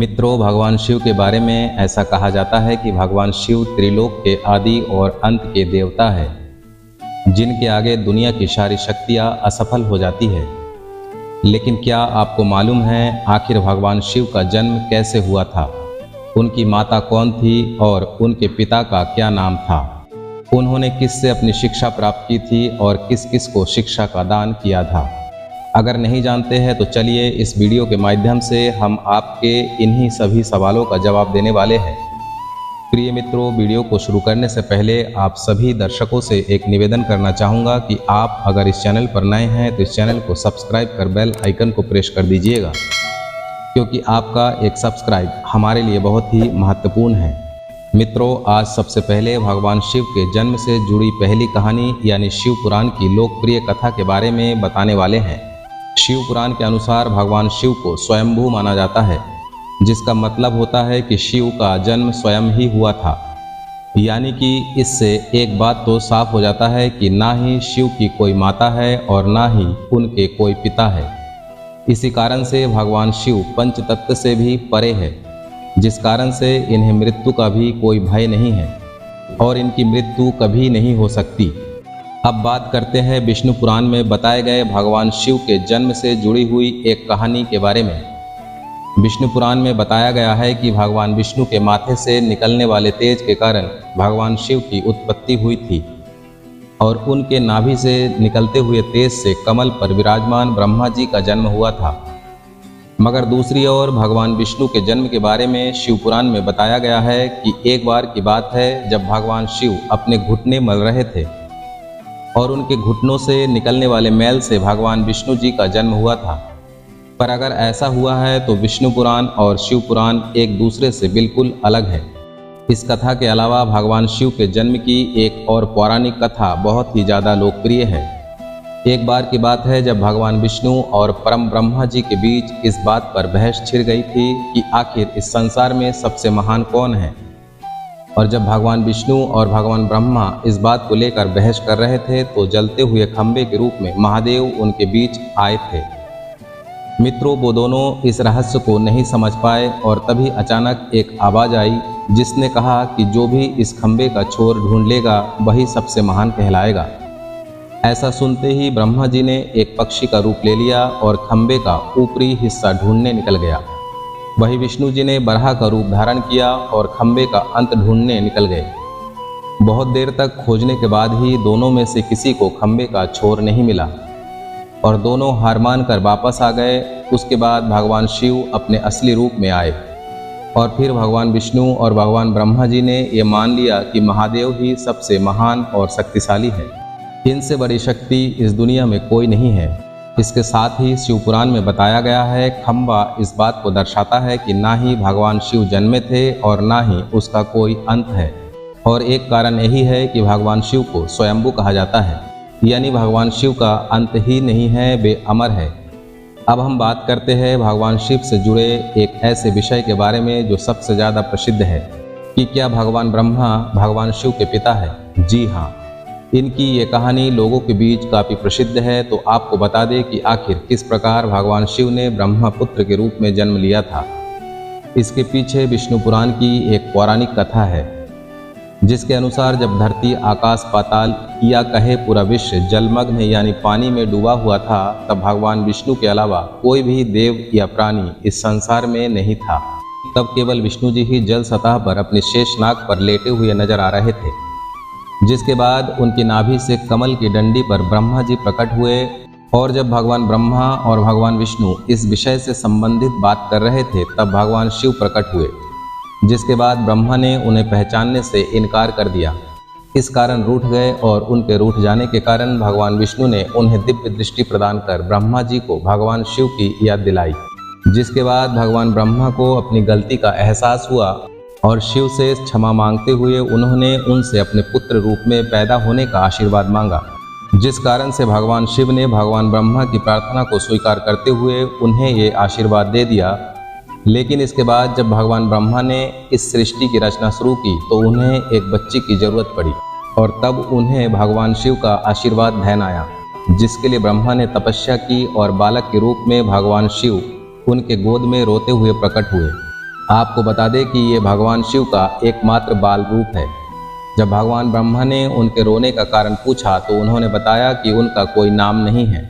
मित्रों, भगवान शिव के बारे में ऐसा कहा जाता है कि भगवान शिव त्रिलोक के आदि और अंत के देवता है, जिनके आगे दुनिया की सारी शक्तियाँ असफल हो जाती है। लेकिन क्या आपको मालूम है आखिर भगवान शिव का जन्म कैसे हुआ था? उनकी माता कौन थी और उनके पिता का क्या नाम था? उन्होंने किससे अपनी शिक्षा प्राप्त की थी और किस किस को शिक्षा का दान किया था? अगर नहीं जानते हैं तो चलिए इस वीडियो के माध्यम से हम आपके इन्हीं सभी सवालों का जवाब देने वाले हैं। प्रिय मित्रों, वीडियो को शुरू करने से पहले आप सभी दर्शकों से एक निवेदन करना चाहूँगा कि आप अगर इस चैनल पर नए हैं तो इस चैनल को सब्सक्राइब कर बेल आइकन को प्रेस कर दीजिएगा, क्योंकि आपका एक सब्सक्राइब हमारे लिए बहुत ही महत्वपूर्ण है। मित्रों, आज सबसे पहले भगवान शिव के जन्म से जुड़ी पहली कहानी यानी शिव पुराण की लोकप्रिय कथा के बारे में बताने वाले हैं। शिव पुराण के अनुसार भगवान शिव को स्वयंभू माना जाता है, जिसका मतलब होता है कि शिव का जन्म स्वयं ही हुआ था। यानी कि इससे एक बात तो साफ हो जाता है कि ना ही शिव की कोई माता है और ना ही उनके कोई पिता है। इसी कारण से भगवान शिव पंचतत्व से भी परे है, जिस कारण से इन्हें मृत्यु का भी कोई भय नहीं है और इनकी मृत्यु कभी नहीं हो सकती। अब बात करते हैं विष्णु पुराण में बताए गए भगवान शिव के जन्म से जुड़ी हुई एक कहानी के बारे में। विष्णु पुराण में बताया गया है कि भगवान विष्णु के माथे से निकलने वाले तेज के कारण भगवान शिव की उत्पत्ति हुई थी और उनके नाभि से निकलते हुए तेज से कमल पर विराजमान ब्रह्मा जी का जन्म हुआ था। मगर दूसरी ओर भगवान विष्णु के जन्म के बारे में शिव पुराण में बताया गया है कि एक बार की बात है जब भगवान शिव अपने घुटने मल रहे थे और उनके घुटनों से निकलने वाले मैल से भगवान विष्णु जी का जन्म हुआ था। पर अगर ऐसा हुआ है तो विष्णु पुराण और शिव पुराण एक दूसरे से बिल्कुल अलग है। इस कथा के अलावा भगवान शिव के जन्म की एक और पौराणिक कथा बहुत ही ज़्यादा लोकप्रिय है। एक बार की बात है जब भगवान विष्णु और परम ब्रह्मा जी के बीच इस बात पर बहस छिड़ गई थी कि आखिर इस संसार में सबसे महान कौन है। और जब भगवान विष्णु और भगवान ब्रह्मा इस बात को लेकर बहस कर रहे थे तो जलते हुए खंबे के रूप में महादेव उनके बीच आए थे। मित्रों, वो दोनों इस रहस्य को नहीं समझ पाए और तभी अचानक एक आवाज़ आई जिसने कहा कि जो भी इस खंबे का छोर ढूंढ लेगा वही सबसे महान कहलाएगा। ऐसा सुनते ही ब्रह्मा जी ने एक पक्षी का रूप ले लिया और खंबे का ऊपरी हिस्सा ढूंढने निकल गया। वही विष्णु जी ने बराह का रूप धारण किया और खंबे का अंत ढूंढने निकल गए। बहुत देर तक खोजने के बाद ही दोनों में से किसी को खंबे का छोर नहीं मिला और दोनों हार मान कर वापस आ गए। उसके बाद भगवान शिव अपने असली रूप में आए और फिर भगवान विष्णु और भगवान ब्रह्मा जी ने ये मान लिया कि महादेव ही सबसे महान और शक्तिशाली है। इनसे बड़ी शक्ति इस दुनिया में कोई नहीं है। इसके साथ ही शिव पुराण में बताया गया है खंबा इस बात को दर्शाता है कि ना ही भगवान शिव जन्मे थे और ना ही उसका कोई अंत है। और एक कारण यही है कि भगवान शिव को स्वयंभू कहा जाता है, यानी भगवान शिव का अंत ही नहीं है, वे अमर है। अब हम बात करते हैं भगवान शिव से जुड़े एक ऐसे विषय के बारे में जो सबसे ज़्यादा प्रसिद्ध है कि क्या भगवान ब्रह्मा भगवान शिव के पिता है। जी हाँ, इनकी ये कहानी लोगों के बीच काफ़ी प्रसिद्ध है। तो आपको बता दें कि आखिर किस प्रकार भगवान शिव ने ब्रह्मा पुत्र के रूप में जन्म लिया था। इसके पीछे विष्णु पुराण की एक पौराणिक कथा है, जिसके अनुसार जब धरती, आकाश, पाताल या कहे पूरा विश्व जलमग्न यानी पानी में डूबा हुआ था, तब भगवान विष्णु के अलावा कोई भी देव या प्राणी इस संसार में नहीं था। तब केवल विष्णु जी ही जल सतह पर अपने शेषनाग पर लेटे हुए नजर आ रहे थे। जिसके बाद उनकी नाभि से कमल की डंडी पर ब्रह्मा जी प्रकट हुए और जब भगवान ब्रह्मा और भगवान विष्णु इस विषय से संबंधित बात कर रहे थे तब भगवान शिव प्रकट हुए, जिसके बाद ब्रह्मा ने उन्हें पहचानने से इनकार कर दिया। इस कारण रूठ गए और उनके रूठ जाने के कारण भगवान विष्णु ने उन्हें दिव्य दृष्टि प्रदान कर ब्रह्मा जी को भगवान शिव की याद दिलाई। जिसके बाद भगवान ब्रह्मा को अपनी गलती का एहसास हुआ और शिव से क्षमा मांगते हुए उन्होंने उनसे अपने पुत्र रूप में पैदा होने का आशीर्वाद मांगा। जिस कारण से भगवान शिव ने भगवान ब्रह्मा की प्रार्थना को स्वीकार करते हुए उन्हें ये आशीर्वाद दे दिया। लेकिन इसके बाद जब भगवान ब्रह्मा ने इस सृष्टि की रचना शुरू की तो उन्हें एक बच्चे की जरूरत पड़ी और तब उन्हें भगवान शिव का आशीर्वाद ध्यान आया, जिसके लिए ब्रह्मा ने तपस्या की और बालक के रूप में भगवान शिव उनके गोद में रोते हुए प्रकट हुए। आपको बता दें कि ये भगवान शिव का एकमात्र बाल रूप है। जब भगवान ब्रह्मा ने उनके रोने का कारण पूछा तो उन्होंने बताया कि उनका कोई नाम नहीं है।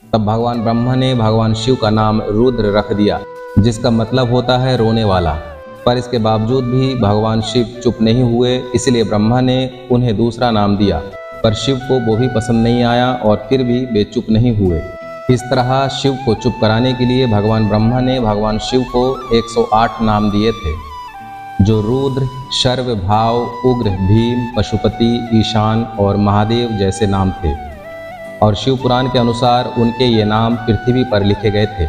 तब भगवान ब्रह्मा ने भगवान शिव का नाम रुद्र रख दिया, जिसका मतलब होता है रोने वाला। पर इसके बावजूद भी भगवान शिव चुप नहीं हुए, इसलिए ब्रह्मा ने उन्हें दूसरा नाम दिया। पर शिव को वो भी पसंद नहीं आया और फिर भी वे चुप नहीं हुए। इस तरह शिव को चुप कराने के लिए भगवान ब्रह्मा ने भगवान शिव को 108 नाम दिए थे, जो रुद्र, शर्व, भाव, उग्र, भीम, पशुपति, ईशान और महादेव जैसे नाम थे। और शिव पुराण के अनुसार उनके ये नाम पृथ्वी पर लिखे गए थे।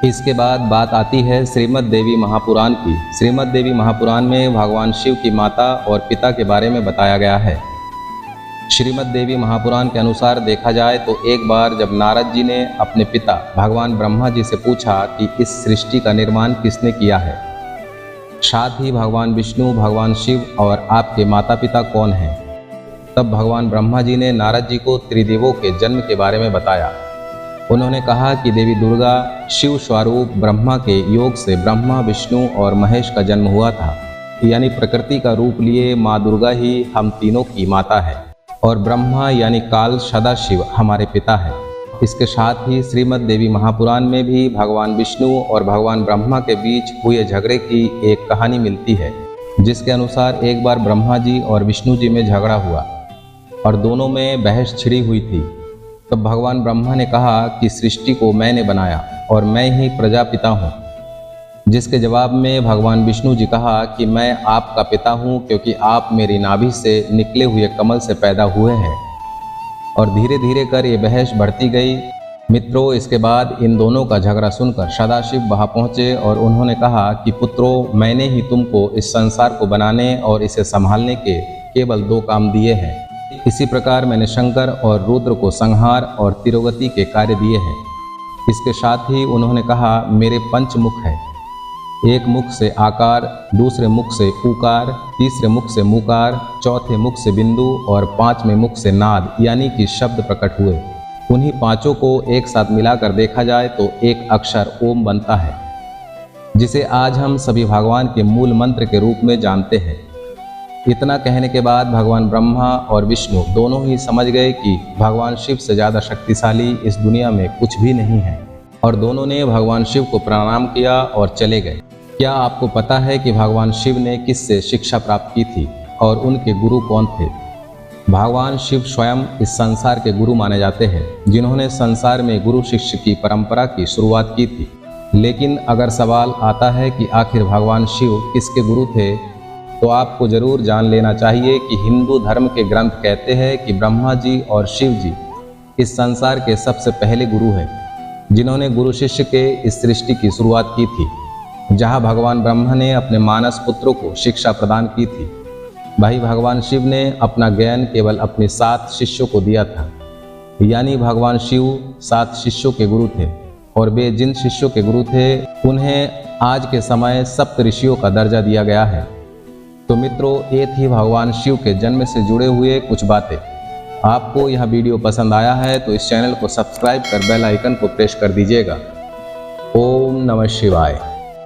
इसके बाद बात आती है श्रीमद् देवी महापुराण की। श्रीमद् देवी महापुराण में भगवान शिव की माता और पिता के बारे में बताया गया है। श्रीमद् देवी महापुराण के अनुसार देखा जाए तो एक बार जब नारद जी ने अपने पिता भगवान ब्रह्मा जी से पूछा कि इस सृष्टि का निर्माण किसने किया है, साथ ही भगवान विष्णु, भगवान शिव और आपके माता पिता कौन हैं, तब भगवान ब्रह्मा जी ने नारद जी को त्रिदेवों के जन्म के बारे में बताया। उन्होंने कहा कि देवी दुर्गा शिव स्वरूप ब्रह्मा के योग से ब्रह्मा, विष्णु और महेश का जन्म हुआ था। यानी प्रकृति का रूप लिए माँ दुर्गा ही हम तीनों की माता है और ब्रह्मा यानी काल सदाशिव हमारे पिता है। इसके साथ ही श्रीमद् देवी महापुराण में भी भगवान विष्णु और भगवान ब्रह्मा के बीच हुए झगड़े की एक कहानी मिलती है, जिसके अनुसार एक बार ब्रह्मा जी और विष्णु जी में झगड़ा हुआ और दोनों में बहस छिड़ी हुई थी। तब भगवान ब्रह्मा ने कहा कि सृष्टि को मैंने बनाया और मैं ही प्रजापिता हूँ, जिसके जवाब में भगवान विष्णु जी कहा कि मैं आपका पिता हूँ, क्योंकि आप मेरी नाभि से निकले हुए कमल से पैदा हुए हैं। और धीरे धीरे कर ये बहस बढ़ती गई। मित्रों, इसके बाद इन दोनों का झगड़ा सुनकर सदाशिव वहाँ पहुँचे और उन्होंने कहा कि पुत्रों, मैंने ही तुमको इस संसार को बनाने और इसे संभालने के केवल 2 काम दिए हैं। इसी प्रकार मैंने शंकर और रुद्र को संहार और तिरोगति के कार्य दिए हैं। इसके साथ ही उन्होंने कहा मेरे 5 मुख हैं, एक मुख से आकार, दूसरे मुख से उकार, तीसरे मुख से मुकार, चौथे मुख से बिंदु और 5वें मुख से नाद यानी कि शब्द प्रकट हुए। उन्हीं 5 को एक साथ मिलाकर देखा जाए तो एक अक्षर ओम बनता है, जिसे आज हम सभी भगवान के मूल मंत्र के रूप में जानते हैं। इतना कहने के बाद भगवान ब्रह्मा और विष्णु दोनों ही समझ गए कि भगवान शिव से ज़्यादा शक्तिशाली इस दुनिया में कुछ भी नहीं है, और दोनों ने भगवान शिव को प्रणाम किया और चले गए। क्या आपको पता है कि भगवान शिव ने किससे शिक्षा प्राप्त की थी और उनके गुरु कौन थे? भगवान शिव स्वयं इस संसार के गुरु माने जाते हैं, जिन्होंने संसार में गुरु शिष्य की परंपरा की शुरुआत की थी। लेकिन अगर सवाल आता है कि आखिर भगवान शिव किसके गुरु थे, तो आपको जरूर जान लेना चाहिए कि हिंदू धर्म के ग्रंथ कहते हैं कि ब्रह्मा जी और शिव जी इस संसार के सबसे पहले गुरु हैं, जिन्होंने गुरु शिष्य के इस सृष्टि की शुरुआत की थी, जहां भगवान ब्रह्मा ने अपने मानस पुत्रों को शिक्षा प्रदान की थी। भाई भगवान शिव ने अपना ज्ञान केवल अपने 7 शिष्यों को दिया था। यानी भगवान शिव 7 शिष्यों के गुरु थे, और वे जिन शिष्यों के गुरु थे उन्हें आज के समय सप्त ऋषियों का दर्जा दिया गया है। तो मित्रों, ये थी भगवान शिव के जन्म से जुड़े हुए कुछ बातें। आपको यह वीडियो पसंद आया है तो इस चैनल को सब्सक्राइब कर बेल आइकन को प्रेस कर दीजिएगा। ओम नमः शिवाय।